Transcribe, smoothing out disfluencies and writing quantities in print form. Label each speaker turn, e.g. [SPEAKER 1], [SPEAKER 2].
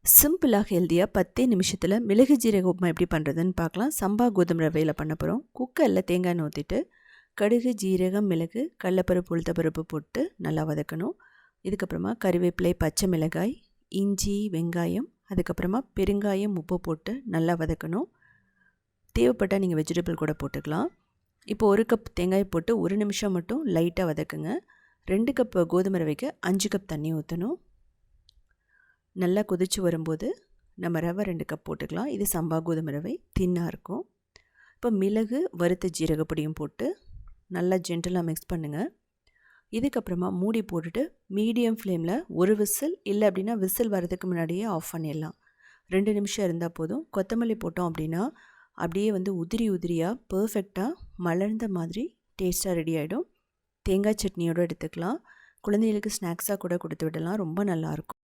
[SPEAKER 1] சிம்பிளாக ஹெல்த்தியாக 10 நிமிஷத்தில் மிளகு ஜீரக உப்புமா எப்படி பண்ணுறதுன்னு பார்க்கலாம். சம்பா கோதுமை ரவையில் பண்ண போகிறோம். குக்கரில் தேங்காய் எண்ணெய் ஊற்றிட்டு கடுகு, ஜீரகம், மிளகு, கடலப்பருப்பு, உளுத்தப்பருப்பு போட்டு நல்லா வதக்கணும். இதுக்கப்புறமா கறிவேப்பிலை, பச்சை மிளகாய், இஞ்சி, வெங்காயம், அதுக்கப்புறமா பெருங்காயம், உப்பு போட்டு நல்லா வதக்கணும். தேவைப்பட்டால் நீங்கள் வெஜிடபிள் கூட போட்டுக்கலாம். இப்போ 1 கப் தேங்காய் போட்டு 1 நிமிஷம் மட்டும் லைட்டாக வதக்குங்க. 2 கப் கோதுமை ரவைக்கு 5 கப் தண்ணி ஊற்றணும். நல்லா கொதித்து வரும்போது நம்ம ரவை 2 கப் போட்டுக்கலாம். இது சம்பா கோதுமை ரவை, தின்னாக இருக்கும். இப்போ மிளகு, வறுத்த ஜீரகப்பொடியும் போட்டு நல்லா ஜென்டலாக மிக்ஸ் பண்ணுங்கள். இதுக்கப்புறமா மூடி போட்டுட்டு மீடியம் ஃப்ளேமில் ஒரு விசில், இல்லை அப்படின்னா விசில் வரதுக்கு முன்னாடியே ஆஃப் பண்ணிடலாம். 2 நிமிஷம் இருந்தால் போதும். கொத்தமல்லி போட்டோம் அப்படின்னா அப்படியே உதிரி உதிரியாக பர்ஃபெக்டாக மலர்ந்த மாதிரி டேஸ்ட்டாக ரெடி ஆகிடும். தேங்காய் சட்னியோடு எடுத்துக்கலாம். குழந்தைகளுக்கு ஸ்நாக்ஸாக கூட கொடுத்து விடலாம். ரொம்ப நல்லாயிருக்கும்.